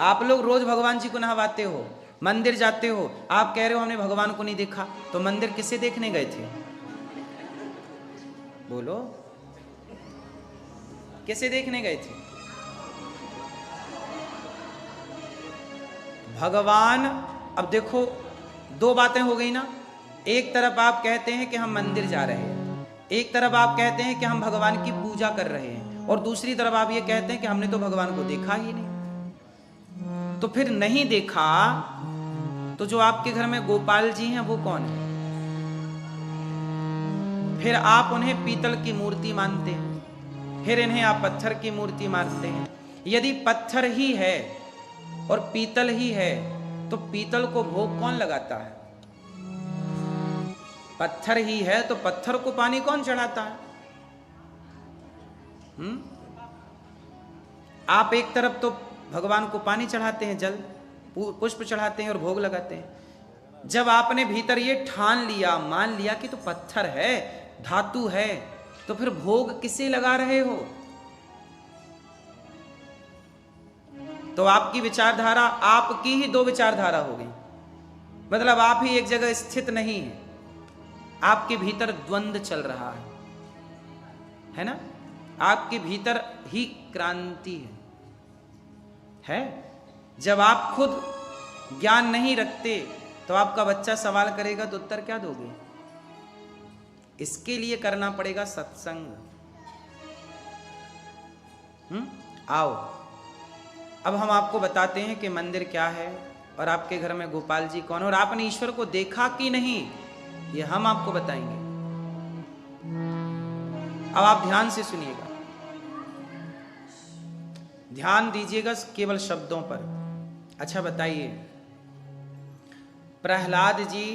आप लोग रोज भगवान जी को नहवाते हो, मंदिर जाते हो, आप कह रहे हो हमने भगवान को नहीं देखा, तो मंदिर किसे देखने गए थे? बोलो, किसे देखने गए थे? भगवान। अब देखो, दो बातें हो गई ना। एक तरफ आप कहते हैं कि हम मंदिर जा रहे हैं, एक तरफ आप कहते हैं कि हम भगवान की पूजा कर रहे हैं, और दूसरी तरफ आप ये कहते हैं कि हमने तो भगवान को देखा ही नहीं। तो फिर नहीं देखा तो जो आपके घर में गोपाल जी हैं वो कौन है? फिर आप उन्हें पीतल की मूर्ति मानते हैं, फिर इन्हें आप पत्थर की मूर्ति मानते हैं। यदि पत्थर ही है और पीतल ही है तो पीतल को भोग कौन लगाता है? पत्थर ही है तो पत्थर को पानी कौन चढ़ाता है? आप एक तरफ तो भगवान को पानी चढ़ाते हैं, जल पुष्प चढ़ाते हैं और भोग लगाते हैं। जब आपने भीतर ये ठान लिया, मान लिया कि तो पत्थर है, धातु है, तो फिर भोग किसे लगा रहे हो? तो आपकी विचारधारा, आपकी ही दो विचारधारा हो गई। मतलब आप ही एक जगह स्थित नहीं है, आपके भीतर द्वंद्व चल रहा है ना? आपके भीतर ही क्रांति है। जब आप खुद ज्ञान नहीं रखते तो आपका बच्चा सवाल करेगा तो उत्तर क्या दोगे? इसके लिए करना पड़ेगा सत्संग। आओ, अब हम आपको बताते हैं कि मंदिर क्या है और आपके घर में गोपाल जी कौन है, और आपने ईश्वर को देखा कि नहीं, ये हम आपको बताएंगे। अब आप ध्यान से सुनिएगा, ध्यान दीजिएगा केवल शब्दों पर। अच्छा बताइए, प्रहलाद जी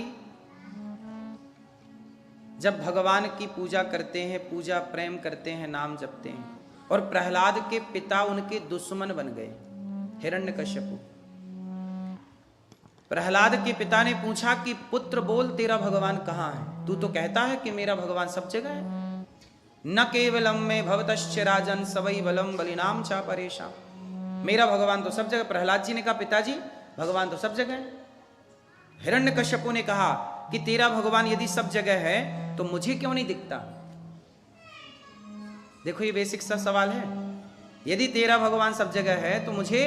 जब भगवान की पूजा करते हैं, पूजा प्रेम करते हैं, नाम जपते हैं, और प्रहलाद के पिता उनके दुश्मन बन गए, हिरण्यकश्यपु। प्रहलाद के पिता ने पूछा कि पुत्र बोल, तेरा भगवान कहाँ है? तू तो कहता है कि मेरा भगवान सब जगह है। न केवलम में भवतश्च राजन सवै बलम बलिनाम चा परेशा। मेरा भगवान तो सब जगह। प्रहलाद जी ने कहा, पिताजी भगवान तो सब जगह है। हिरण्यकश्यपु ने कहा कि तेरा भगवान यदि सब जगह है तो मुझे क्यों नहीं दिखता? देखो, ये बेसिक सा सवाल है। यदि तेरा भगवान सब जगह है तो मुझे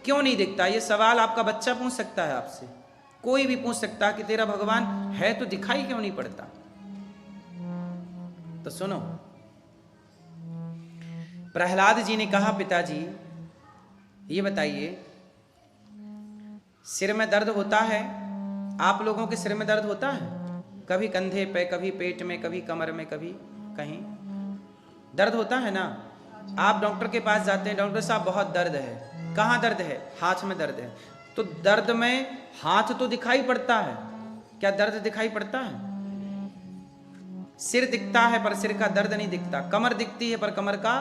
क्यों नहीं दिखता? ये सवाल आपका बच्चा पूछ सकता है आपसे, कोई भी पूछ सकता है कि तेरा भगवान है तो दिखाई क्यों नहीं पड़ता? तो सुनो, प्रहलाद जी ने कहा, पिताजी ये बताइए, सिर में दर्द होता है? आप लोगों के सिर में दर्द होता है? कभी कंधे पे, कभी पेट में, कभी कमर में, कभी कहीं दर्द होता है ना? आप डॉक्टर के पास जाते हैं, डॉक्टर साहब बहुत दर्द है। कहाँ दर्द है? हाथ में दर्द है। तो दर्द में हाथ तो दिखाई पड़ता है, क्या दर्द दिखाई पड़ता है? सिर दिखता है पर सिर का दर्द नहीं दिखता, कमर दिखती है पर कमर का,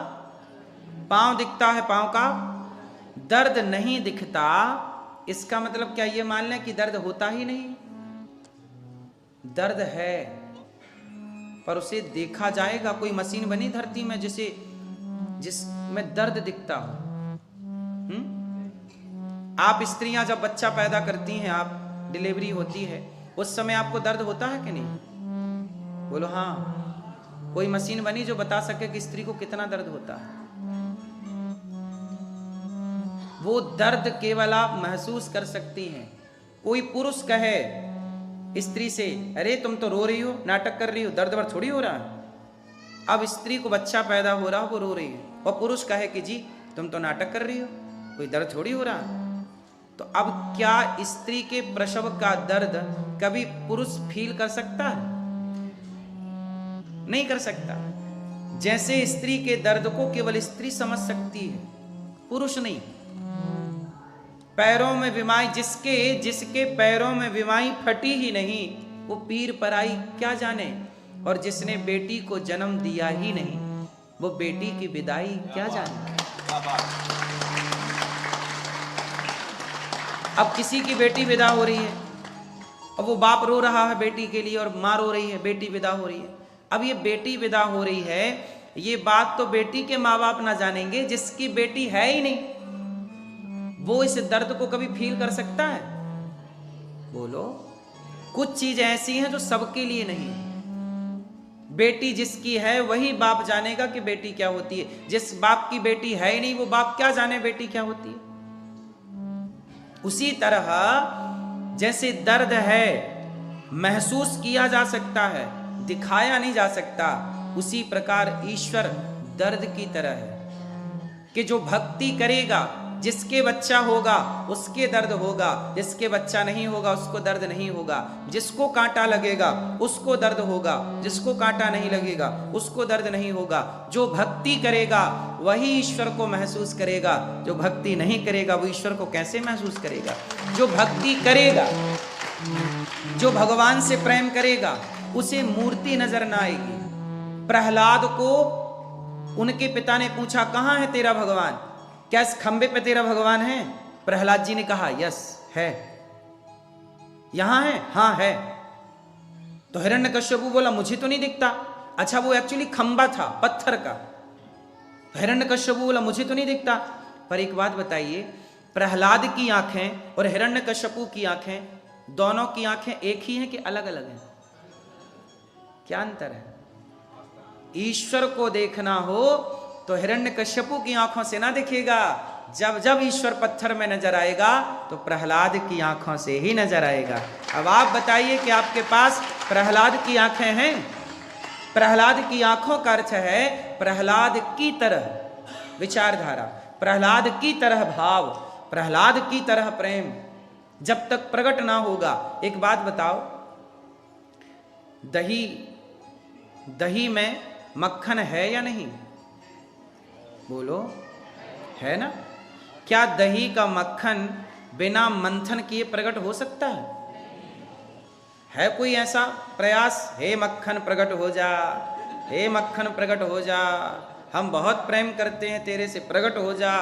पांव दिखता है, पांव का दर्द नहीं दिखता। इसका मतलब क्या ये मान लें कि दर्द होता ही नहीं? दर्द है पर उसे देखा जाएगा। कोई मशीन बनी धरती में जिसमें दर्द दिखता हो? आप स्त्रियां जब बच्चा पैदा करती हैं, आप डिलीवरी होती है, उस समय आपको दर्द होता है कि नहीं? बोलो हाँ। कोई मशीन बनी जो बता सके कि स्त्री को कितना दर्द होता है? वो दर्द केवल आप महसूस कर सकती हैं। कोई पुरुष कहे स्त्री से, अरे तुम तो रो रही हो, नाटक कर रही हो, दर्द वर्द थोड़ी हो रहा है। अब स्त्री को बच्चा पैदा हो रहा हो, वो रो रही है, और पुरुष कहे कि जी तुम तो नाटक कर रही हो, कोई दर्द थोड़ी हो रहा है। तो अब क्या स्त्री के प्रसव का दर्द कभी पुरुष फील कर सकता है? नहीं कर सकता। जैसे स्त्री के दर्द को केवल स्त्री समझ सकती है, पुरुष नहीं। पैरों में विमाई जिसके पैरों में विमाई फटी ही नहीं, वो पीर पराई क्या जाने। और जिसने बेटी को जन्म दिया ही नहीं, वो बेटी की विदाई क्या जाने। अब किसी की बेटी विदा हो रही है, अब वो बाप रो रहा है बेटी के लिए, और माँ रो रही है, बेटी विदा हो रही है। अब ये बेटी विदा हो रही है, ये बात तो बेटी के माँ बाप ना जानेंगे जिसकी बेटी है ही नहीं। वो इस दर्द को कभी फील कर सकता है? बोलो। कुछ चीज ऐसी हैं जो सबके लिए नहीं है। बेटी जिसकी है वही बाप जानेगा कि बेटी क्या होती है। जिस बाप की बेटी है ही नहीं, वो बाप क्या जाने बेटी क्या होती है। उसी तरह जैसे दर्द है महसूस किया जा सकता है, दिखाया नहीं जा सकता, उसी प्रकार ईश्वर दर्द की तरह है कि जो भक्ति करेगा, जिसके बच्चा होगा उसके दर्द होगा, जिसके बच्चा नहीं होगा उसको दर्द नहीं होगा। जिसको कांटा लगेगा उसको दर्द होगा, जिसको कांटा नहीं लगेगा उसको दर्द नहीं होगा। जो भक्ति करेगा वही ईश्वर को महसूस करेगा, जो भक्ति नहीं करेगा वो ईश्वर को कैसे महसूस करेगा। जो भक्ति करेगा, जो भगवान से प्रेम करेगा, उसे मूर्ति नजर ना आएगी। प्रहलाद को उनके पिता ने पूछा, कहां है तेरा भगवान? क्या इस खंबे पे तेरा भगवान है? प्रहलाद जी ने कहा, यस है। यहां है? हां है। तो हिरण्यकश्यपु बोला, मुझे तो नहीं दिखता। अच्छा, वो एक्चुअली खंबा था पत्थर का। हिरण्यकश्यपु बोला, मुझे तो नहीं दिखता। पर एक बात बताइए, प्रहलाद की आंखें और हिरण्यकश्यपु की आंखें, दोनों की आंखें एक ही हैं कि अलग अलग हैं? क्या अंतर है? ईश्वर को देखना हो तो हिरण्यकश्यपु की आंखों से ना दिखेगा। जब जब ईश्वर पत्थर में नजर आएगा तो प्रहलाद की आंखों से ही नजर आएगा। अब आप बताइए कि आपके पास प्रहलाद की आंखें हैं? प्रहलाद की आंखों का अर्थ है प्रहलाद की तरह विचारधारा, प्रहलाद की तरह भाव, प्रहलाद की तरह प्रेम जब तक प्रकट ना होगा। एक बात बताओ, दही में मक्खन है या नहीं? बोलो, है ना? क्या दही का मक्खन बिना मंथन किए प्रकट हो सकता है? है कोई ऐसा प्रयास? हे मक्खन प्रकट हो जा, हे मक्खन प्रकट हो जा, हम बहुत प्रेम करते हैं तेरे से, प्रकट हो जा,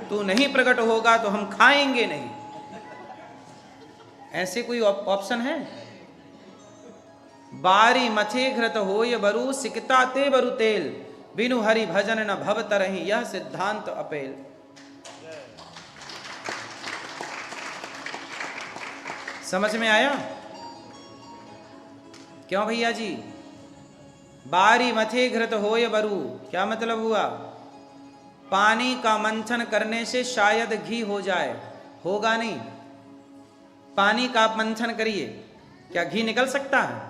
तू नहीं प्रकट होगा तो हम खाएंगे नहीं। ऐसे कोई ऑप्शन है? बारी मथे घृत होय बरु, सिकता ते बरु तेल, बिनु हरि भजन न भव तरहि, यह सिद्धांत अपेल। समझ में आया? क्यों भैया जी? बारी मथे घृत होय बरु, क्या मतलब हुआ? पानी का मंथन करने से शायद घी हो जाए, होगा नहीं। पानी का आप मंथन करिए, क्या घी निकल सकता है?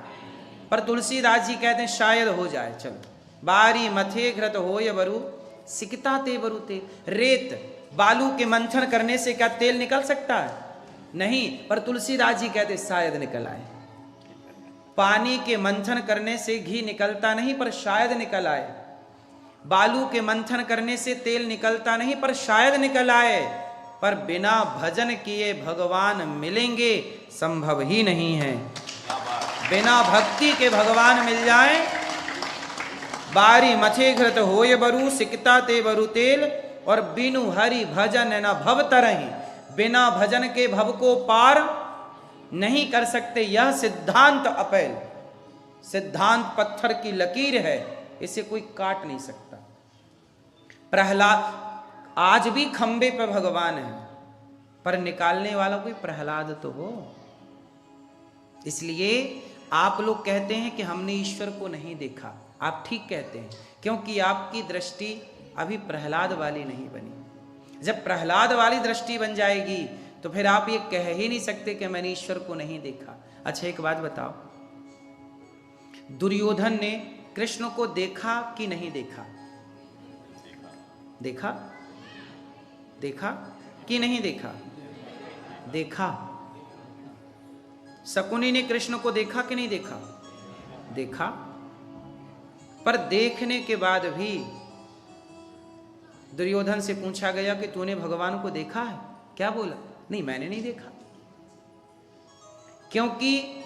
पर तुलसीदास जी कहते हैं शायद हो जाए। चलो, बारी मथे घृत होय बरु, सिकता ते बरु तेल। रेत बालू के मंथन करने से क्या तेल निकल सकता है? नहीं, पर तुलसीदास जी कहते शायद निकल आए। पानी के मंथन करने से घी निकलता नहीं, पर शायद निकल आए। बालू के मंथन करने से तेल निकलता नहीं, पर शायद निकल आए। पर बिना भजन किए भगवान मिलेंगे संभव ही नहीं है। बिना भक्ति के भगवान मिल जाए। बारी मथे घृत होय बरु, सिकता ते बरु तेल, और बिनु हरि भजन न भव तरहि, बिना भजन के भव को पार नहीं कर सकते। यह सिद्धांत अपेल। सिद्धांत पत्थर की लकीर है, इसे कोई काट नहीं सकता। प्रहलाद आज भी खंबे पर भगवान है, पर निकालने वाला कोई प्रहलाद तो हो। इसलिए आप लोग कहते हैं कि हमने ईश्वर को नहीं देखा। आप ठीक कहते हैं, क्योंकि आपकी दृष्टि अभी प्रहलाद वाली नहीं बनी। जब प्रहलाद वाली दृष्टि बन जाएगी तो फिर आप ये कह ही नहीं सकते कि मैंने ईश्वर को नहीं देखा। अच्छा, एक बात बताओ, दुर्योधन ने कृष्ण को देखा कि नहीं देखा? देखा? देखा कि नहीं देखा? देखा। शकुनी ने कृष्ण को देखा कि नहीं देखा? देखा। पर देखने के बाद भी दुर्योधन से पूछा गया कि तूने भगवान को देखा है? क्या बोला? नहीं, मैंने नहीं देखा। क्योंकि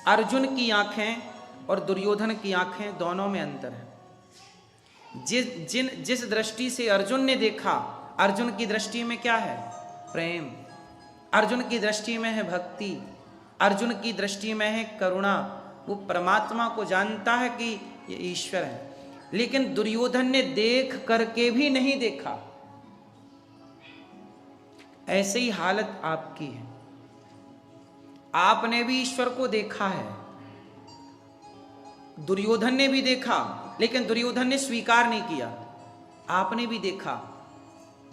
अर्जुन की आंखें और दुर्योधन की आंखें दोनों में अंतर है। जिस दृष्टि से अर्जुन ने देखा, अर्जुन की दृष्टि में क्या है? प्रेम। अर्जुन की दृष्टि में है भक्ति, अर्जुन की दृष्टि में है करुणा। वो परमात्मा को जानता है कि ये ईश्वर है। लेकिन दुर्योधन ने देख करके भी नहीं देखा। ऐसे ही हालत आपकी है। आपने भी ईश्वर को देखा है, दुर्योधन ने भी देखा, लेकिन दुर्योधन ने स्वीकार नहीं किया। आपने भी देखा,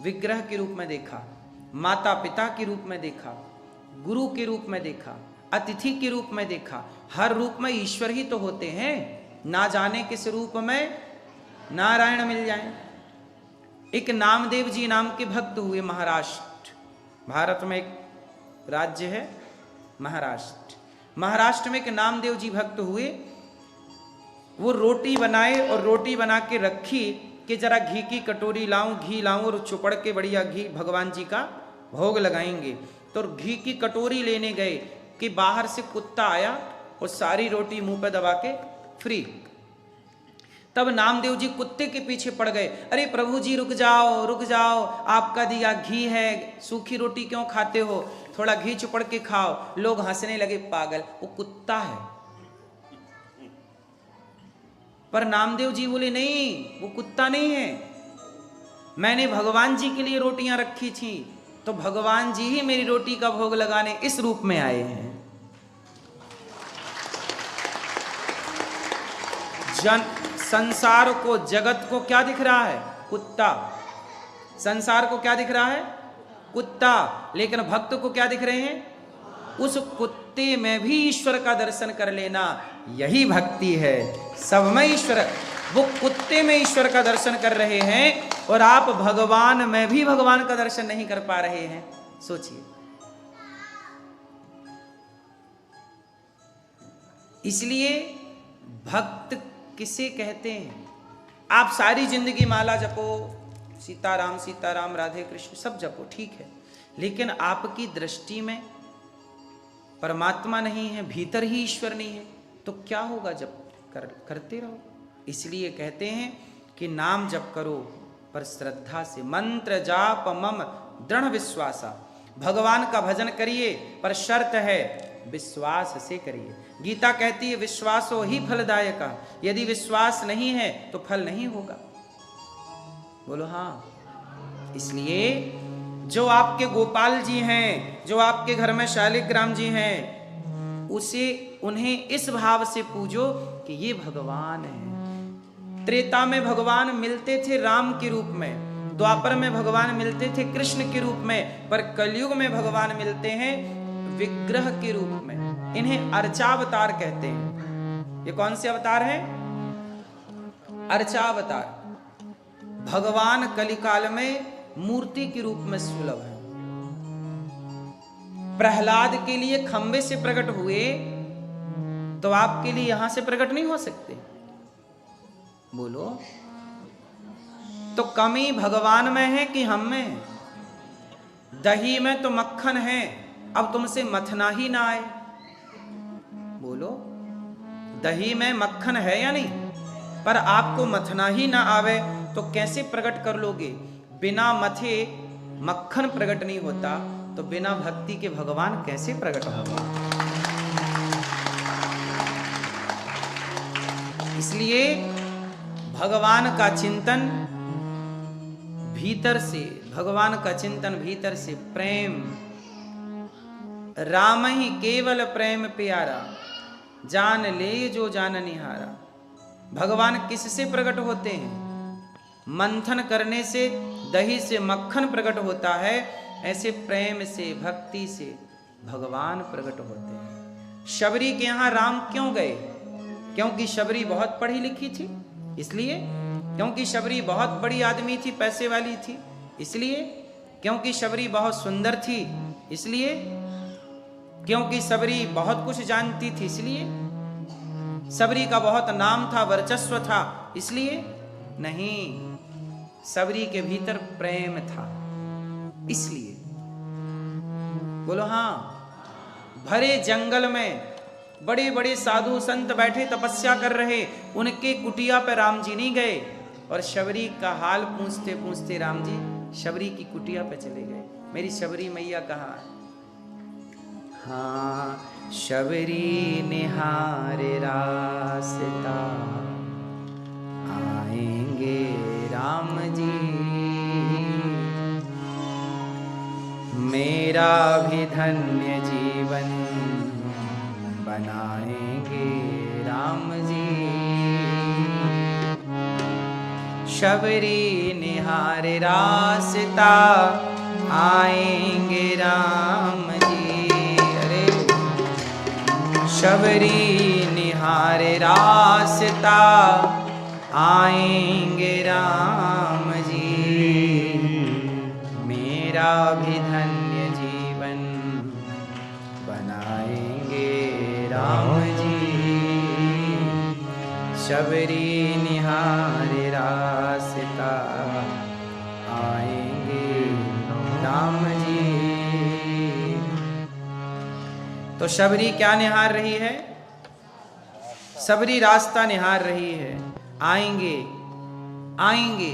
विग्रह के रूप में देखा, माता पिता के रूप में देखा, गुरु के रूप में देखा, अतिथि के रूप में देखा। हर रूप में ईश्वर ही तो होते हैं, ना जाने किस रूप में नारायण मिल जाए। एक नामदेव जी नाम के भक्त हुए महाराष्ट्र, भारत में एक राज्य है महाराष्ट्र। महाराष्ट्र में एक नामदेव जी भक्त हुए। वो रोटी बनाए और रोटी बना के रखी कि जरा घी की कटोरी लाऊं, घी लाऊं और चुपड़ के बढ़िया घी भगवान जी का भोग लगाएंगे। तो घी की कटोरी लेने गए कि बाहर से कुत्ता आया और सारी रोटी मुंह पे दबा के फ्री। तब नामदेव जी कुत्ते के पीछे पड़ गए, अरे प्रभु जी रुक जाओ रुक जाओ, आपका दिया घी है, सूखी रोटी क्यों खाते हो, थोड़ा घी चुपड़ के खाओ। लोग हंसने लगे, पागल, वो कुत्ता है। पर नामदेव जी बोले नहीं, वो कुत्ता नहीं है, मैंने भगवान जी के लिए रोटियां रखी थी, तो भगवान जी ही मेरी रोटी का भोग लगाने इस रूप में आए हैं। संसार को, जगत को क्या दिख रहा है? कुत्ता। संसार को क्या दिख रहा है? कुत्ता। लेकिन भक्त को क्या दिख रहे हैं? उस कुत्ते में भी ईश्वर का दर्शन कर लेना, यही भक्ति है। सब में ईश्वर, वो कुत्ते में ईश्वर का दर्शन कर रहे हैं और आप भगवान में भी भगवान का दर्शन नहीं कर पा रहे हैं। सोचिए। इसलिए भक्त किसे कहते हैं? आप सारी जिंदगी माला जपो, सीताराम सीताराम, राधे कृष्ण सब जपो, ठीक है, लेकिन आपकी दृष्टि में परमात्मा नहीं है, भीतर ही ईश्वर नहीं है, तो क्या होगा? जब करते रहो। इसलिए कहते हैं कि नाम जप करो पर श्रद्धा से, मंत्र जाप मम दृढ़ विश्वासा। भगवान का भजन करिए पर शर्त है विश्वास से करिए। गीता कहती है विश्वासो ही फलदायक, यदि विश्वास नहीं है तो फल नहीं होगा। बोलो हाँ। इसलिए जो आपके गोपाल जी हैं, जो आपके घर में शालिग्राम जी हैं, उन्हें इस भाव से पूजो कि ये भगवान है। त्रेता में भगवान मिलते थे राम के रूप में, द्वापर में भगवान मिलते थे कृष्ण के रूप में, पर कलयुग में भगवान मिलते हैं विग्रह के रूप में। इन्हें अर्चावतार कहते हैं। ये कौन से अवतार हैं? अर्चावतार। भगवान कलिकाल में मूर्ति के रूप में सुलभ है। प्रहलाद के लिए खंबे से प्रकट हुए, तो आपके लिए यहां से प्रकट नहीं हो सकते? बोलो। तो कमी भगवान में है कि हम में? दही में तो मक्खन है, अब तुमसे मथना ही ना आए। बोलो। दही में मक्खन है या नहीं? पर आपको मथना ही ना आवे तो कैसे प्रकट कर लोगे? बिना मथे मक्खन प्रकट नहीं होता, तो बिना भक्ति के भगवान कैसे प्रकट होगा? इसलिए भगवान का चिंतन भीतर से, भगवान का चिंतन भीतर से, प्रेम। राम ही केवल प्रेम प्यारा, जान ले जो जान निहारा। भगवान किससे प्रकट होते हैं? मंथन करने से दही से मक्खन प्रकट होता है, ऐसे प्रेम से, भक्ति से भगवान प्रकट होते हैं। शबरी के यहां राम क्यों गए? क्योंकि शबरी बहुत पढ़ी लिखी थी, इसलिए। क्योंकि शबरी बहुत बड़ी आदमी थी, पैसे वाली थी, इसलिए। क्योंकि शबरी बहुत सुंदर थी, इसलिए। क्योंकि शबरी बहुत कुछ जानती थी, इसलिए। शबरी का बहुत नाम था, वर्चस्व था, इसलिए नहीं। शबरी के भीतर प्रेम था, इसलिए। बोलो हाँ। भरे जंगल में बड़े बड़े साधु संत बैठे तपस्या कर रहे, उनके कुटिया पे राम जी नहीं गए, और शबरी का हाल पूछते पूछते राम जी शबरी की कुटिया पे चले गए। मेरी शबरी मैया कहाँ है? हाँ, शबरी निहारे रास्ता, आएंगे राम जी। मेरा भी धन्य जीवन बनाएंगे राम जी। शबरी निहार रास्ता आएंगे राम जी। अरे शबरी निहार रास्ता आएंगे राम जी। मेरा भी धन्य जीवन बनाएंगे राम जी। शबरी निहार रास्ता आएंगे राम जी। तो शबरी क्या निहार रही है? शबरी रास्ता निहार रही है। आएंगे, आएंगे।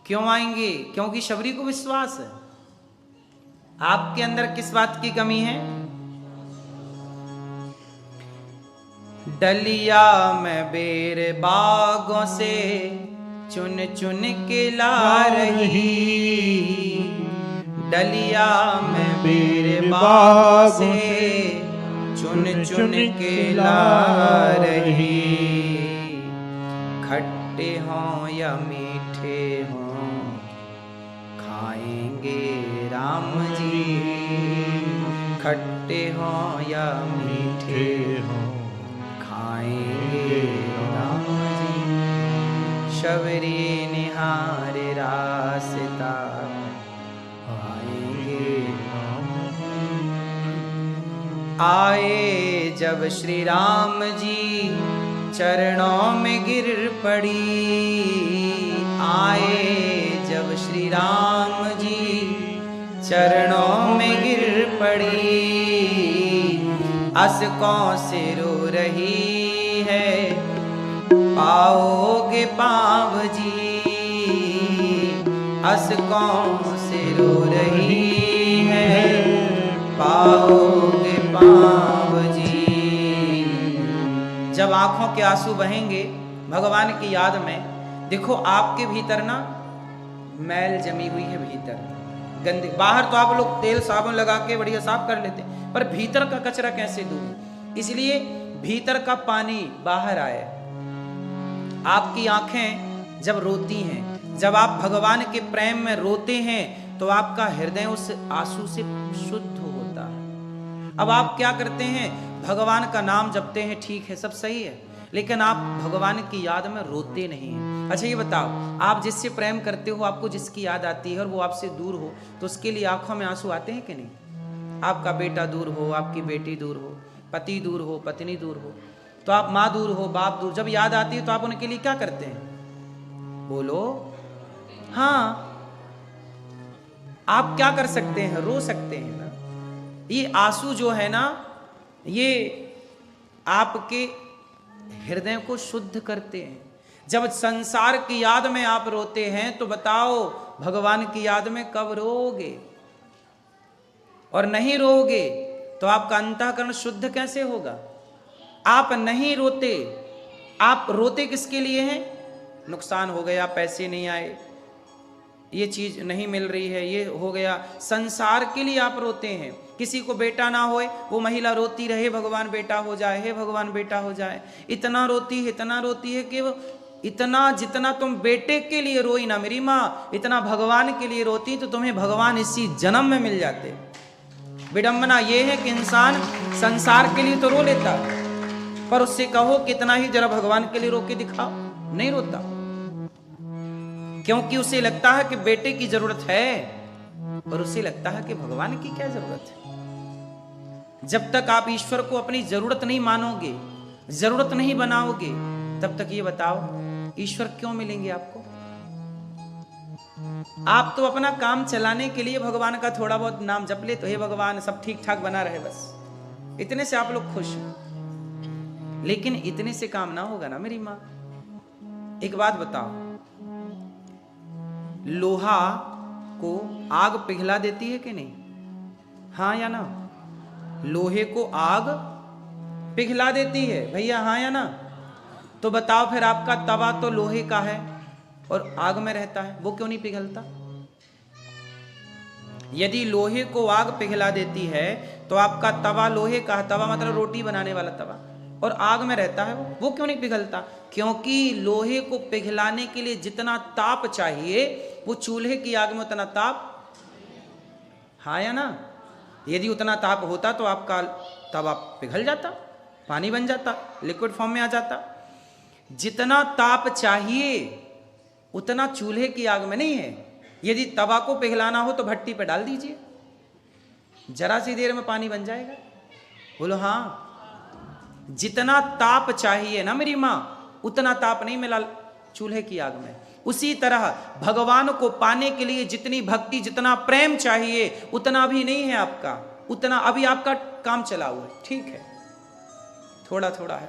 क्यों आएंगे? क्योंकि शबरी को विश्वास है। आपके अंदर किस बात की कमी है? डलिया में बेर बागों से चुन चुन के ला रही। डलिया में बेर बागों से चुन चुन के ला रही। खट्टे हों या मीठे हों खाएंगे राम जी। खट्टे हों या मीठे हों खाएंगे राम जी। शबरी निहार रास्ता आएंगे राम जी। आए जब श्री राम जी चरणों में गिर पड़ी। आए जब श्री राम जी चरणों में गिर पड़ी। असकों से रो रही है पाओगे पाँव जी। असकों से रो रही है पाओगे पाँव जी। जब आंखों के आंसू बहेंगे भगवान की याद में, देखो आपके भीतर ना मैल जमी हुई है, भीतर गंदे। बाहर तो आप लोग तेल साबुन लगा के बढ़िया साफ कर लेते हैं, पर भीतर का कचरा कैसे दूर? इसलिए भीतर का पानी बाहर आए। आपकी आंखें जब रोती हैं, जब आप भगवान के प्रेम में रोते हैं, तो आपका हृदय उस आंसू से शुद्ध होता है। अब आप क्या करते हैं? भगवान का नाम जपते हैं, ठीक है, सब सही है, लेकिन आप भगवान की याद में रोते नहीं हैं। अच्छा ये बताओ, आप जिससे प्रेम करते हो, आपको जिसकी याद आती है और वो आपसे दूर हो, तो उसके लिए आंखों में आंसू आते हैं कि नहीं? आपका बेटा दूर हो, आपकी बेटी दूर हो, पति दूर हो, पत्नी दूर हो, तो आप माँ दूर हो, बाप दूर, जब याद आती है तो आप उनके लिए क्या करते हैं? बोलो। हाँ, आप क्या कर सकते हैं? रो सकते हैं ना। ये आंसू जो है ना, ये आपके हृदय को शुद्ध करते हैं। जब संसार की याद में आप रोते हैं, तो बताओ भगवान की याद में कब रोओगे? और नहीं रोओगे तो आपका अंतःकरण शुद्ध कैसे होगा? आप नहीं रोते, आप रोते किसके लिए हैं? नुकसान हो गया, पैसे नहीं आए, ये चीज नहीं मिल रही है, ये हो गया, संसार के लिए आप रोते हैं। किसी को बेटा ना होए, वो महिला रोती रहे भगवान बेटा हो जाए, हे भगवान बेटा हो जाए। इतना रोती है कि वो इतना, जितना तुम बेटे के लिए रोई ना मेरी माँ, इतना भगवान के लिए रोती तो तुम्हें भगवान इसी जन्म में मिल जाते। विडंबना ये है कि इंसान संसार के लिए तो रो लेता, पर उससे कहो कितना ही जरा भगवान के लिए रो के दिखाओ, नहीं रोता, क्योंकि उसे लगता है कि बेटे की जरूरत है, और उसे लगता है कि भगवान की क्या जरूरत है। जब तक आप ईश्वर को अपनी जरूरत नहीं मानोगे, जरूरत नहीं बनाओगे, तब तक ये बताओ ईश्वर क्यों मिलेंगे आपको? आप तो अपना काम चलाने के लिए भगवान का थोड़ा बहुत नाम जप ले, तो हे भगवान सब ठीक ठाक बना रहे, बस इतने से आप लोग खुश हैं। लेकिन इतने से काम ना होगा ना मेरी माँ। एक बात बताओ, लोहा को आग पिघला देती है कि नहीं? हाँ या ना? लोहे को आग पिघला देती है भैया, हाँ या ना? तो बताओ फिर आपका तवा तो लोहे का है और आग में रहता है, वो क्यों नहीं पिघलता? यदि लोहे को आग पिघला देती है तो आपका तवा लोहे का, तवा मतलब रोटी बनाने वाला तवा, और आग में रहता है वो क्यों नहीं पिघलता? क्योंकि लोहे को पिघलाने के लिए जितना ताप चाहिए वो चूल्हे की आग में उतना ताप, हाँ या ना? यदि उतना ताप होता तो आपका तवा पिघल जाता, पानी बन जाता, लिक्विड फॉर्म में आ जाता। जितना ताप चाहिए उतना चूल्हे की आग में नहीं है। यदि तवा को पिघलाना हो तो भट्टी पे डाल दीजिए, जरा सी देर में पानी बन जाएगा। बोलो हाँ। जितना ताप चाहिए ना मेरी माँ, उतना ताप नहीं मिला चूल्हे की आग में। उसी तरह भगवान को पाने के लिए जितनी भक्ति, जितना प्रेम चाहिए उतना भी नहीं है आपका, उतना अभी आपका काम चला हुआ है, ठीक है, थोड़ा थोड़ा है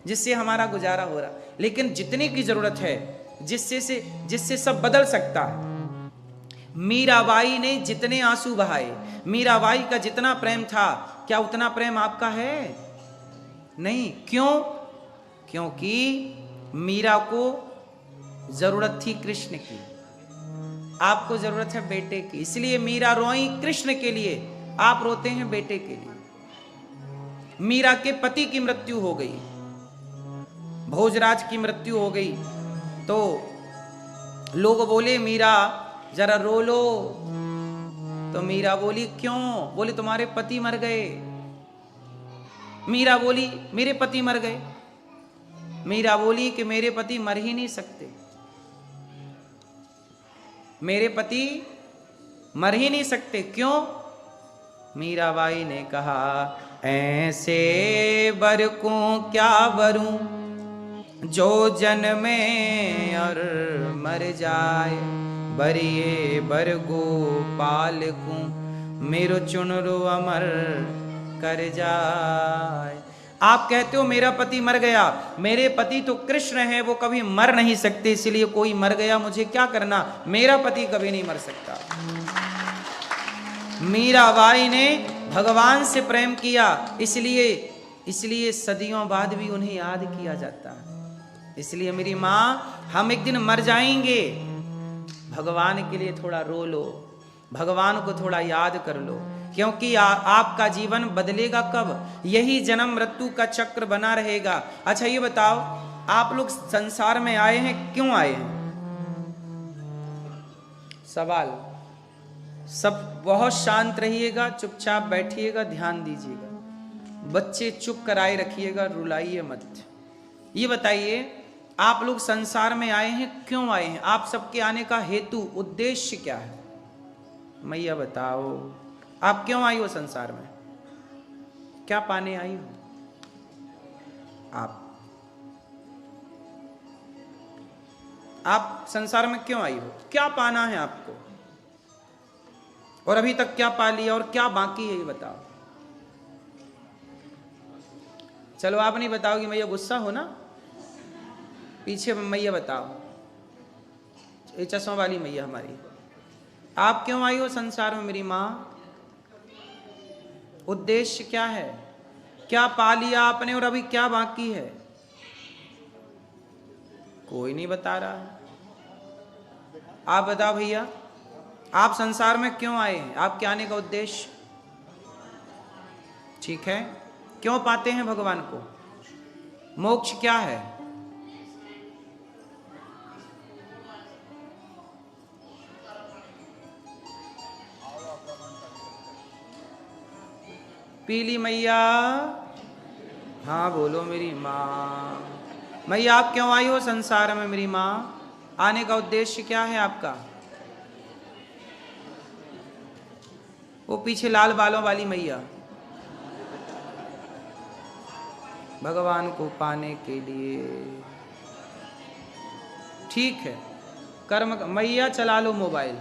जिससे हमारा गुजारा हो रहा, लेकिन जितने की जरूरत है जिससे सब बदल सकता है। मीराबाई ने जितने आंसू बहाए, मीराबाई का जितना प्रेम था, क्या उतना प्रेम आपका है? नहीं। क्यों? क्योंकि मीरा को जरूरत थी कृष्ण की, आपको जरूरत है बेटे की, इसलिए मीरा रोई कृष्ण के लिए, आप रोते हैं बेटे के लिए। मीरा के पति की मृत्यु हो गई, भोजराज की मृत्यु हो गई, तो लोग बोले मीरा जरा रो लो, तो मीरा बोली क्यों? बोले तुम्हारे पति मर गए। मीरा बोली मेरे पति मर गए। मीरा बोली कि मेरे पति मर ही नहीं सकते, मेरे पति मर ही नहीं सकते। क्यों? मीराबाई ने कहा ऐसे बर को क्या बरूं जो जन्मे और मर जाए, बरिए बर गोपाल को मेरो चुनरो अमर कर जाए। आप कहते हो मेरा पति मर गया, मेरे पति तो कृष्ण है, वो कभी मर नहीं सकते, इसलिए कोई मर गया मुझे क्या करना, मेरा पति कभी नहीं मर सकता। मीराबाई ने भगवान से प्रेम किया, इसलिए सदियों बाद भी उन्हें याद किया जाता है। इसलिए मेरी माँ, हम एक दिन मर जाएंगे, भगवान के लिए थोड़ा रो लो, भगवान को थोड़ा याद कर लो, क्योंकि आपका जीवन बदलेगा कब? यही जन्म मृत्यु का चक्र बना रहेगा। अच्छा ये बताओ, आप लोग संसार में आए हैं, क्यों आए हैं? सवाल। सब बहुत शांत रहिएगा, चुपचाप बैठिएगा, ध्यान दीजिएगा, बच्चे चुप कराए रखिएगा, रुलाइए मत। ये बताइए आप लोग संसार में आए हैं, क्यों आए हैं? आप सबके आने का हेतु, उद्देश्य क्या है? मैया बताओ, आप क्यों आई हो संसार में? क्या पाने आई हो? आप संसार में क्यों आई हो? क्या पाना है आपको? और अभी तक क्या पा लिया और क्या बाकी है, ये बताओ। चलो आप नहीं बताओगी, मैया गुस्सा हो ना, पीछे मैया बताओ, ये चश्मा वाली मैया हमारी, आप क्यों आई हो संसार में मेरी माँ? उद्देश्य क्या है? क्या पा लिया आपने और अभी क्या बाकी है? कोई नहीं बता रहा है। आप बताओ भैया, आप संसार में क्यों आए हैं? आपके आने का उद्देश्य? ठीक है, क्यों पाते हैं भगवान को? मोक्ष क्या है? पीली मैया, हाँ बोलो मेरी माँ। मैया आप क्यों आई हो संसार में मेरी माँ? आने का उद्देश्य क्या है आपका? वो पीछे लाल बालों वाली मैया, भगवान को पाने के लिए। ठीक है, कर्म। मैया चला लो मोबाइल।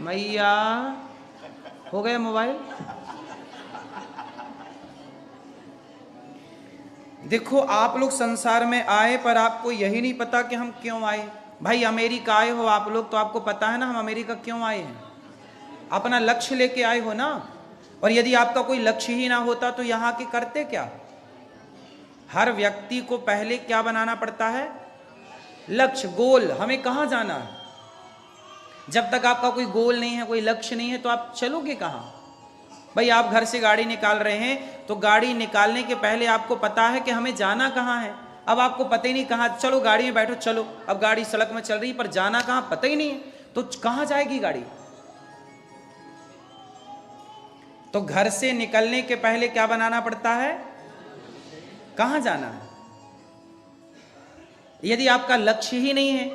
मैया हो गया मोबाइल। देखो आप लोग संसार में आए, पर आपको यही नहीं पता कि हम क्यों आए। भाई अमेरिका आए हो आप लोग, तो आपको पता है ना हम अमेरिका क्यों आए हैं? अपना लक्ष्य लेके आए हो ना। और यदि आपका कोई लक्ष्य ही ना होता तो यहाँ के करते क्या? हर व्यक्ति को पहले क्या बनाना पड़ता है? लक्ष्य, गोल, हमें कहाँ जाना है। जब तक आपका कोई गोल नहीं है, कोई लक्ष्य नहीं है, तो आप चलोगे कहाँ? भाई आप घर से गाड़ी निकाल रहे हैं तो गाड़ी निकालने के पहले आपको पता है कि हमें जाना कहाँ है। अब आपको पता ही नहीं कहाँ, चलो गाड़ी में बैठो, चलो। अब गाड़ी सड़क में चल रही है पर जाना कहाँ पता ही नहीं है, तो कहाँ जाएगी गाड़ी? तो घर से निकलने के पहले क्या बनाना पड़ता है? कहाँ जाना है। यदि आपका लक्ष्य ही नहीं है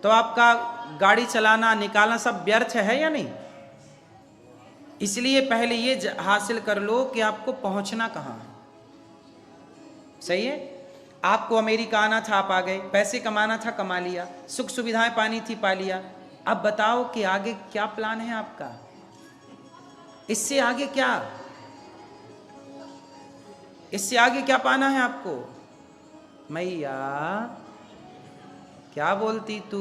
तो आपका गाड़ी चलाना, निकालना सब व्यर्थ है या नहीं? इसलिए पहले ये हासिल कर लो कि आपको पहुंचना कहाँ है। सही है? आपको अमेरिका आना था, आप आ गए। पैसे कमाना था, कमा लिया। सुख सुविधाएं पानी थी, पा लिया। अब बताओ कि आगे क्या प्लान है आपका? इससे आगे क्या, इससे आगे क्या पाना है आपको? मैया क्या बोलती तू?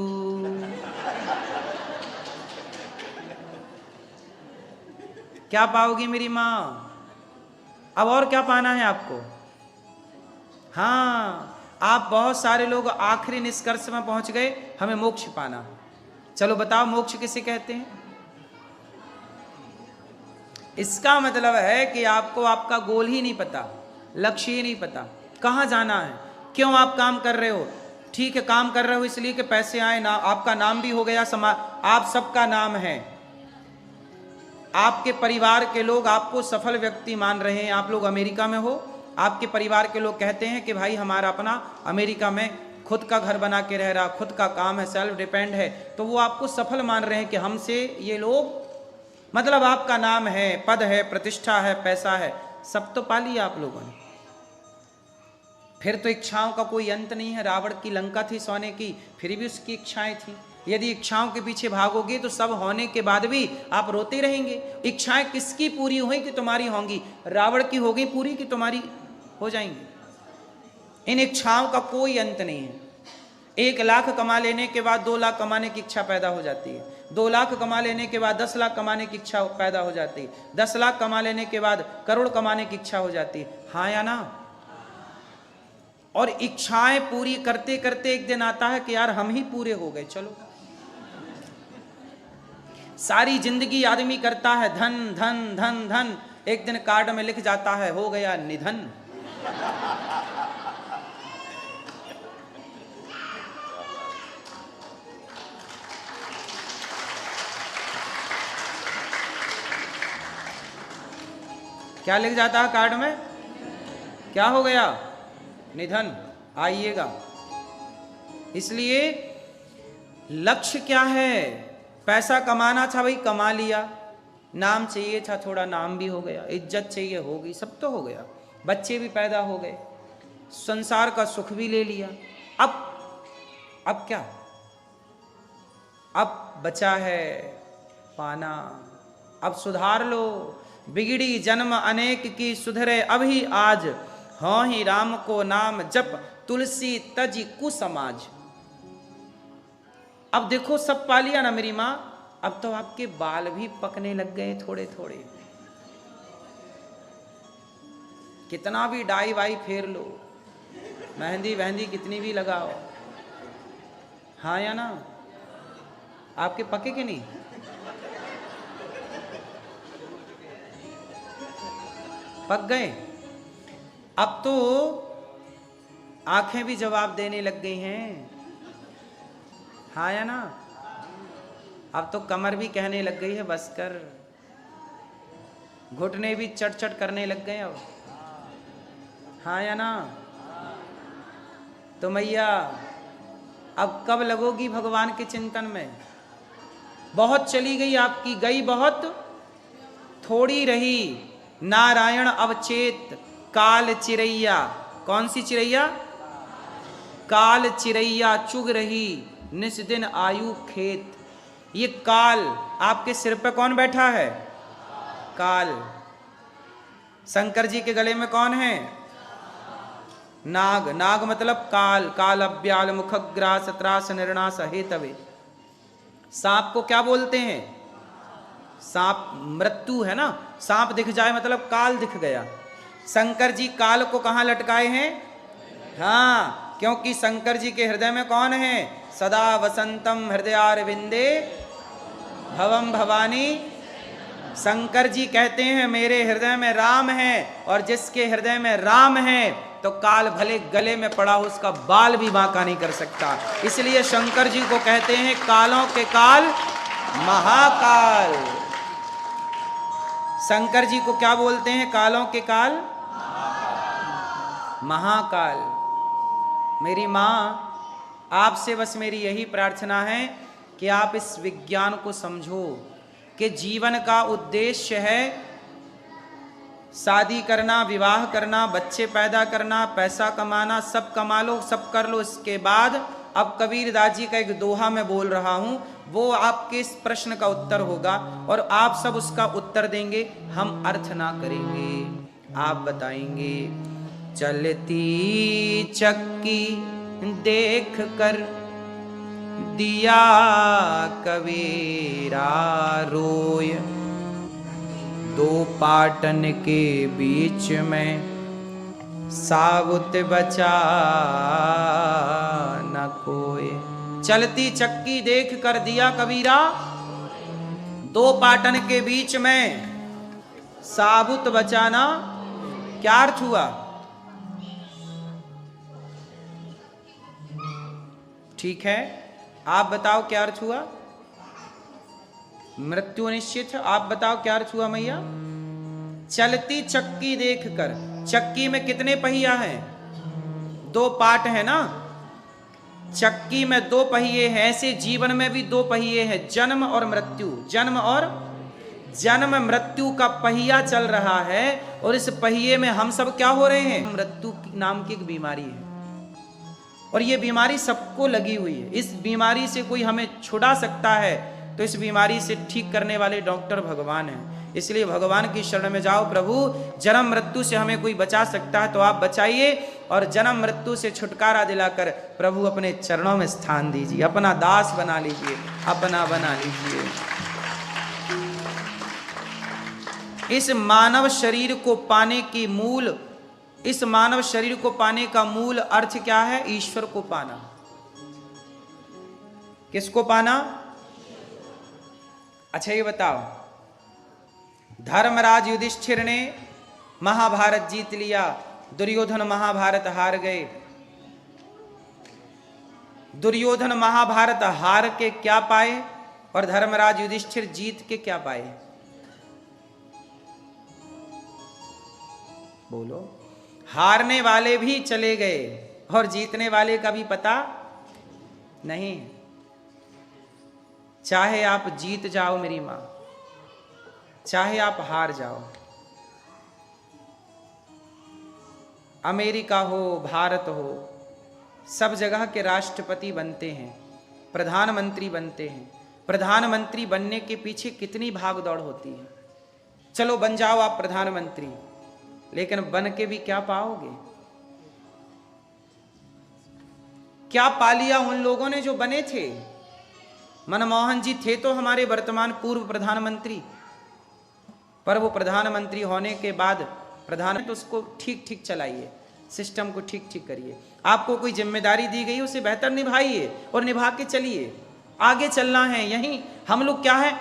क्या पाओगी मेरी माँ? अब और क्या पाना है आपको? हाँ, आप बहुत सारे लोग आखिरी निष्कर्ष में पहुंच गए, हमें मोक्ष पाना। चलो बताओ मोक्ष किसे कहते हैं? इसका मतलब है कि आपको आपका गोल ही नहीं पता, लक्ष्य ही नहीं पता, कहाँ जाना है। क्यों आप काम कर रहे हो? ठीक है, काम कर रहे हो इसलिए कि पैसे आए, ना आपका नाम भी हो गया, आप सबका नाम है। आपके परिवार के लोग आपको सफल व्यक्ति मान रहे हैं। आप लोग अमेरिका में हो, आपके परिवार के लोग कहते हैं कि भाई हमारा अपना अमेरिका में खुद का घर बना के रह रहा, खुद का काम है, सेल्फ डिपेंड है, तो वो आपको सफल मान रहे हैं कि हमसे ये लोग, मतलब आपका नाम है, पद है, प्रतिष्ठा है, पैसा है, सब तो पा लिया आप लोगों ने। फिर तो इच्छाओं का कोई अंत नहीं है। रावण की लंका थी सोने की, फिर भी उसकी इच्छाएं थी। यदि इच्छाओं के पीछे भागोगे तो सब होने के बाद भी आप रोते रहेंगे। इच्छाएं किसकी पूरी हुई कि तुम्हारी होंगी? रावण की हो गई पूरी कि तुम्हारी हो जाएंगी? इन इच्छाओं का कोई अंत नहीं है। 1 लाख कमा लेने के बाद 2 लाख कमाने की इच्छा पैदा हो जाती है। 2 लाख कमा लेने के बाद 10 लाख कमाने की इच्छा पैदा हो जाती है। 10 लाख कमा लेने के बाद करोड़ कमाने की इच्छा हो जाती है। हाँ या ना? और इच्छाएं पूरी करते करते एक दिन आता है कि यार हम ही पूरे हो गए, चलो। सारी जिंदगी आदमी करता है धन धन धन धन, एक दिन कार्ड में लिख जाता है हो गया निधन। क्या लिख जाता है कार्ड में? क्या हो गया? निधन। आइएगा। इसलिए लक्ष्य क्या है? पैसा कमाना था भाई, कमा लिया। नाम चाहिए था, थोड़ा नाम भी हो गया। इज्जत चाहिए, हो गई, सब तो हो गया। बच्चे भी पैदा हो गए, संसार का सुख भी ले लिया। अब क्या? अब बचा है पाना। अब सुधार लो। बिगड़ी जन्म अनेक की, सुधरे अभी आज। हाँ ही राम को नाम जप, तुलसी तजी कुसमाज। अब देखो सब पा लिया ना मेरी माँ, अब तो आपके बाल भी पकने लग गए थोड़े थोड़े। कितना भी डाई वाई फेर लो, मेहंदी वहंदी कितनी भी लगाओ, हाँ या ना? आपके पके के नहीं? पक गए। अब तो आंखें भी जवाब देने लग गई हैं, हाँ या ना? अब तो कमर भी कहने लग गई है बस कर। घुटने भी चट चट करने लग गए अब, हाँ या ना? तो मैया अब कब लगोगी भगवान के चिंतन में? बहुत चली गई आपकी, गई बहुत थोड़ी रही। नारायण अवचेत काल चिरैया। कौन सी चिरैया? काल चिरैया चुग रही, निस दिन आयु खेत। ये काल, आपके सिर पे कौन बैठा है? काल। शंकर जी के गले में कौन है? नाग। नाग मतलब काल। काल अव्याल मुखग्रास त्रास निर्णास हेतवे। सांप को क्या बोलते हैं? सांप मृत्यु है ना। सांप दिख जाए मतलब काल दिख गया। शंकर जी काल को कहां लटकाए हैं? हाँ, क्योंकि शंकर जी के हृदय में कौन है? सदा वसंतम हृदयारविंदे भवम भवानी। शंकर जी कहते हैं मेरे हृदय में राम है, और जिसके हृदय में राम है तो काल भले गले में पड़ा हो उसका बाल भी बांका नहीं कर सकता। इसलिए शंकर जी को कहते हैं कालों के काल महाकाल। शंकर जी को क्या बोलते हैं? कालों के काल महाकाल। मेरी मां, आपसे बस मेरी यही प्रार्थना है कि आप इस विज्ञान को समझो कि जीवन का उद्देश्य है शादी करना, विवाह करना, बच्चे पैदा करना, पैसा कमाना। सब कमा लो, सब कर लो, इसके बाद अब कबीरदास जी का एक दोहा मैं बोल रहा हूं, वो आपके इस प्रश्न का उत्तर होगा और आप सब उसका उत्तर देंगे। हम अर्थ ना करेंगे, आप बताएंगे। चलती चक्की देख कर दिया कबीरा रोय, दो पाटन के बीच में साबुत बचा न कोई। चलती चक्की देख कर दिया कबीरा, दो पाटन के बीच में साबुत बचाना। क्या अर्थ हुआ? ठीक है, आप बताओ क्या अर्थ हुआ? मृत्यु निश्चित है। आप बताओ क्या अर्थ हुआ मैया? चलती चक्की देखकर, चक्की में कितने पहिया हैं? दो पाट है ना, चक्की में दो पहिए हैं। ऐसे जीवन में भी दो पहिए हैं, जन्म और मृत्यु। जन्म मृत्यु का पहिया चल रहा है, और इस पहिए में हम सब क्या हो रहे हैं? मृत्यु नाम की एक बीमारी है, और ये बीमारी सबको लगी हुई है। इस बीमारी से कोई हमें छुड़ा सकता है तो इस बीमारी से ठीक करने वाले डॉक्टर भगवान हैं। इसलिए भगवान की शरण में जाओ। प्रभु, जन्म मृत्यु से हमें कोई बचा सकता है तो आप बचाइए, और जन्म मृत्यु से छुटकारा दिलाकर प्रभु अपने चरणों में स्थान दीजिए, अपना दास बना लीजिए, अपना बना लीजिए। इस मानव शरीर को पाने की मूल, इस मानव शरीर को पाने का मूल अर्थ क्या है? ईश्वर को पाना। किसको पाना? अच्छा ये बताओ, धर्मराज युधिष्ठिर ने महाभारत जीत लिया, दुर्योधन महाभारत हार गए। दुर्योधन महाभारत हार के क्या पाए और धर्मराज युधिष्ठिर जीत के क्या पाए? बोलो। हारने वाले भी चले गए और जीतने वाले का भी पता नहीं। चाहे आप जीत जाओ मेरी मां, चाहे आप हार जाओ, अमेरिका हो, भारत हो, सब जगह के राष्ट्रपति बनते हैं, प्रधानमंत्री बनते हैं। प्रधानमंत्री बनने के पीछे कितनी भाग दौड़ होती है। चलो बन जाओ आप प्रधानमंत्री, लेकिन बन के भी क्या पाओगे? क्या पा लिया उन लोगों ने जो बने थे? मनमोहन जी थे तो हमारे वर्तमान पूर्व प्रधानमंत्री, पर वो प्रधानमंत्री होने के बाद तो उसको ठीक ठीक चलाइए, सिस्टम को ठीक ठीक करिए। आपको कोई जिम्मेदारी दी गई उसे बेहतर निभाइए और निभा के चलिए। आगे चलना है। यही हम लोग क्या है,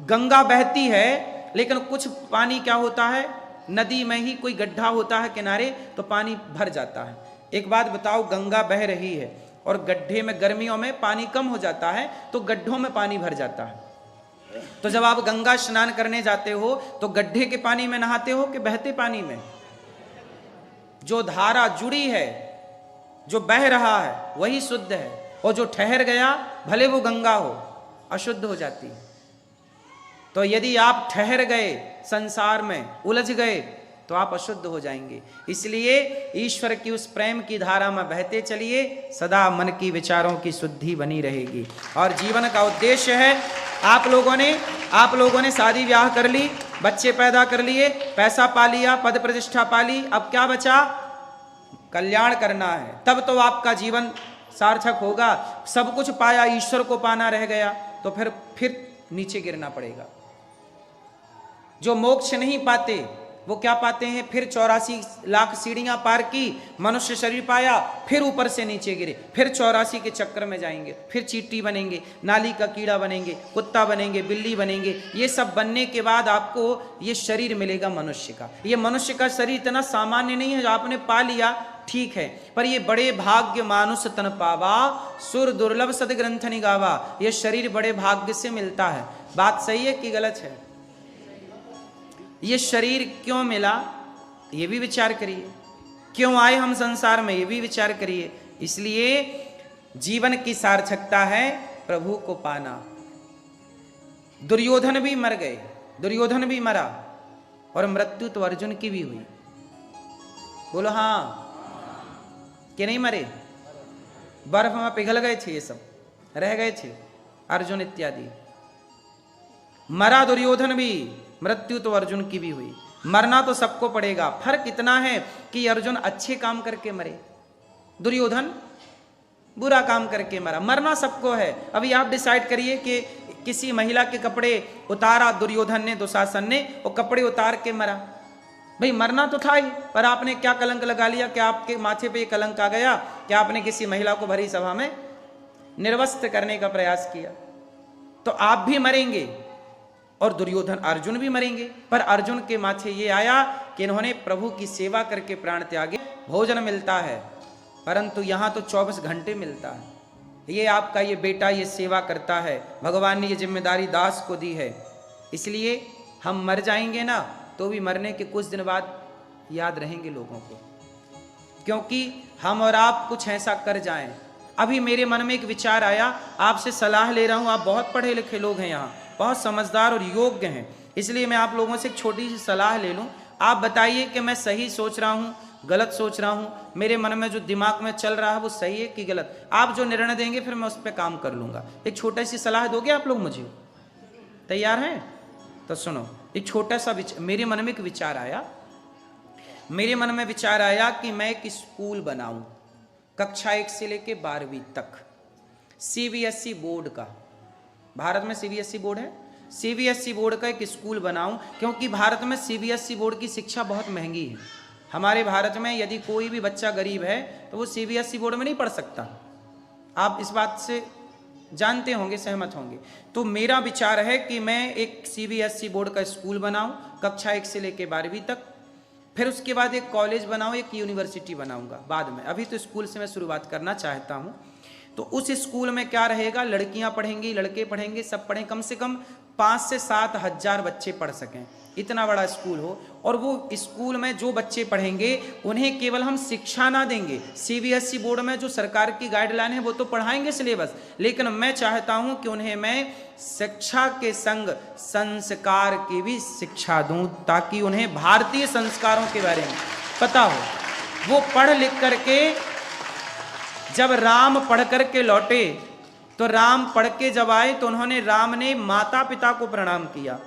गंगा बहती है लेकिन कुछ पानी क्या होता है, नदी में ही कोई गड्ढा होता है किनारे तो पानी भर जाता है। एक बात बताओ, गंगा बह रही है और गड्ढे में गर्मियों में पानी कम हो जाता है तो गड्ढों में पानी भर जाता है। तो जब आप गंगा स्नान करने जाते हो तो गड्ढे के पानी में नहाते हो कि बहते पानी में? जो धारा जुड़ी है, जो बह रहा है वही शुद्ध है, और जो ठहर गया भले वो गंगा हो अशुद्ध हो जाती है। तो यदि आप ठहर गए संसार में, उलझ गए तो आप अशुद्ध हो जाएंगे। इसलिए ईश्वर की उस प्रेम की धारा में बहते चलिए, सदा मन की विचारों की शुद्धि बनी रहेगी। और जीवन का उद्देश्य है, आप लोगों ने शादी ब्याह कर ली, बच्चे पैदा कर लिए, पैसा पा लिया, पद प्रतिष्ठा पा ली, अब क्या बचा? कल्याण करना है। तब तो आपका जीवन सार्थक होगा। सब कुछ पाया, ईश्वर को पाना रह गया तो फिर नीचे गिरना पड़ेगा। जो मोक्ष नहीं पाते वो क्या पाते हैं, फिर 84 लाख सीढ़ियां पार की, मनुष्य शरीर पाया, फिर ऊपर से नीचे गिरे, फिर 84 के चक्कर में जाएंगे, फिर चींटी बनेंगे, नाली का कीड़ा बनेंगे, कुत्ता बनेंगे, बिल्ली बनेंगे। ये सब बनने के बाद आपको ये शरीर मिलेगा मनुष्य का। ये मनुष्य का शरीर इतना सामान्य नहीं है, जो आपने पा लिया ठीक है, पर ये बड़े भाग्य मानुष तन पावा, सुर दुर्लभ सदग्रंथ निगावा। ये शरीर बड़े भाग्य से मिलता है। बात सही है कि गलत है? ये शरीर क्यों मिला, ये भी विचार करिए। क्यों आए हम संसार में, ये भी विचार करिए। इसलिए जीवन की सार्थकता है प्रभु को पाना। दुर्योधन भी मर गए, दुर्योधन भी मरा, और मृत्यु तो अर्जुन की भी हुई। बोलो हाँ कि नहीं मरे? बर्फ में पिघल गए थे, ये सब रह गए थे, अर्जुन इत्यादि। मरा दुर्योधन भी, मृत्यु तो अर्जुन की भी हुई। मरना तो सबको पड़ेगा। फर्क इतना है कि अर्जुन अच्छे काम करके मरे, दुर्योधन बुरा काम करके मरा। मरना सबको है। अभी आप डिसाइड करिए कि किसी महिला के कपड़े उतारा दुर्योधन ने, दुशासन ने, वो कपड़े उतार के मरा। भाई मरना तो था ही, पर आपने क्या कलंक लगा लिया? क्या आपके माथे पे ये कलंक आ गया कि आपने किसी महिला को भरी सभा में निर्वस्त्र करने का प्रयास किया? तो आप भी मरेंगे और दुर्योधन अर्जुन भी मरेंगे। पर अर्जुन के माथे ये आया कि इन्होंने प्रभु की सेवा करके प्राण त्यागे। भोजन मिलता है, परंतु यहां तो 24 घंटे मिलता है। ये आपका ये बेटा ये सेवा करता है, भगवान ने ये जिम्मेदारी दास को दी है। इसलिए हम मर जाएंगे ना, तो भी मरने के कुछ दिन बाद याद रहेंगे लोगों को, क्योंकि हम और आप कुछ ऐसा कर जाएं। अभी मेरे मन में एक विचार आया, आपसे सलाह ले रहा हूं। आप बहुत पढ़े लिखे लोग हैं, यहाँ बहुत समझदार और योग्य हैं, इसलिए मैं आप लोगों से एक छोटी सी सलाह ले लूं। आप बताइए कि मैं सही सोच रहा हूं, गलत सोच रहा हूं, मेरे मन में जो दिमाग में चल रहा है वो सही है कि गलत? आप जो निर्णय देंगे फिर मैं उस पर काम कर लूंगा। एक छोटी सी सलाह दोगे आप लोग मुझे? तैयार हैं? तो सुनो, एक छोटा सा मेरे मन में एक विचार आया। मेरे मन में विचार आया कि मैं एक स्कूल बनाऊं, कक्षा 1 से लेके 12वीं तक, सीबीएसई बोर्ड का। भारत में सीबीएसई बोर्ड है, सीबीएसई बोर्ड का एक स्कूल बनाऊं, क्योंकि भारत में सीबीएसई बोर्ड की शिक्षा बहुत महंगी है। हमारे भारत में यदि कोई भी बच्चा गरीब है तो वो सीबीएसई बोर्ड में नहीं पढ़ सकता। आप इस बात से जानते होंगे, सहमत होंगे। तो मेरा विचार है कि मैं एक सीबीएसई बोर्ड का स्कूल बनाऊं, कक्षा 1 से लेकर 12वीं तक, फिर उसके बाद एक कॉलेज बनाऊं, एक यूनिवर्सिटी बनाऊंगा बाद में। अभी तो स्कूल से मैं शुरुआत करना चाहता हूं। तो उस स्कूल में क्या रहेगा, लड़कियां पढ़ेंगी, लड़के पढ़ेंगे, सब पढ़ें, कम से कम 5 से 7 हजार बच्चे पढ़ सकें, इतना बड़ा स्कूल हो। और वो स्कूल में जो बच्चे पढ़ेंगे उन्हें केवल हम शिक्षा ना देंगे, सीबीएसई बोर्ड में जो सरकार की गाइडलाइन है वो तो पढ़ाएंगे सिलेबस, लेकिन मैं चाहता हूं कि उन्हें मैं शिक्षा के संग संस्कार की भी शिक्षा दूं, ताकि उन्हें भारतीय संस्कारों के बारे में पता हो। वो पढ़ लिख करके जब राम पढ़ करके लौटे, तो राम पढ़ के जब आए तो उन्होंने, राम ने माता पिता को प्रणाम किया।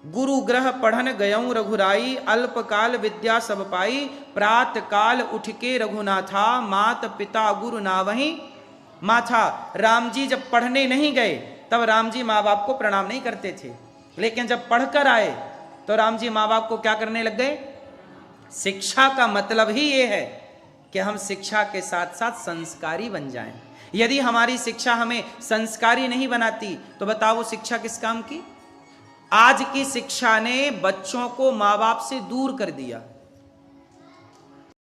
गुरु ग्रह पढ़न गयऊं रघुराई, अल्पकाल विद्या सब पाई, प्रात काल उठ के रघुनाथा, मात पिता गुरु नावहीं माथा। राम जी जब पढ़ने नहीं गए तब राम जी माँ बाप को प्रणाम नहीं करते थे, लेकिन जब पढ़कर आए तो राम जी माँ बाप को क्या करने लग गए? शिक्षा का मतलब ही ये है कि हम शिक्षा के साथ साथ संस्कारी बन जाएं। यदि हमारी शिक्षा हमें संस्कारी नहीं बनाती तो बताओ वो शिक्षा किस काम की? आज की शिक्षा ने बच्चों को माँ बाप से दूर कर दिया।